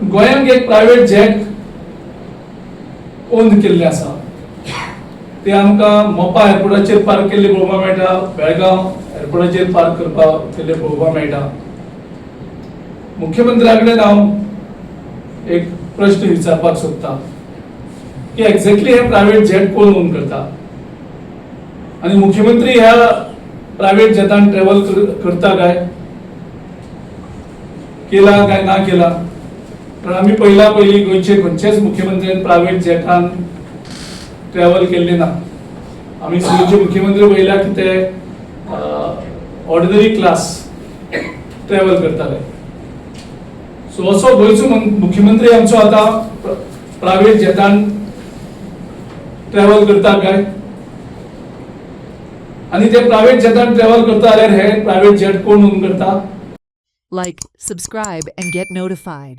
गोंयांत एक private jet on केल्ले आसा ते आमकां मोपा एअरपोर्टाचेर पार्क केल्ले पळोवपाक मेळटा, बेळगांव एअरपोर्टाचेर पार्क करपाक केल्ले पळोवपाक मेळटा. मुख्यमंत्र्या कडेन हांव एक प्रश्न विचारपाक सोदतां की एक्झॅक्टली हे प्रायव्हेट जेट कोण ओन करता आनी मुख्यमंत्री ह्या प्रायव्हेट जेटान ट्रॅव्हल करता काय, केला काय ना केला. कारण आमी पयलीं गोंयचे खंयचेच मुख्यमंत्र्यान प्रायव्हेट जेटान ट्रॅव्हल केल्ले ना. आमी गोंयचे मुख्यमंत्री पळयल्या की ते ऑर्डिनरी क्लास ट्रॅव्हल करताले. सो असो गोंयचो मुख्यमंत्री आमचो आतां प्रायव्हेट जेटान ट्रॅव्हल करता काय, आणि ते प्रायव्हेट जेटान ट्रॅव्हल करता जाल्यार हे प्रायव्हेट जेट कोण ओन करता. Like, subscribe and get notified.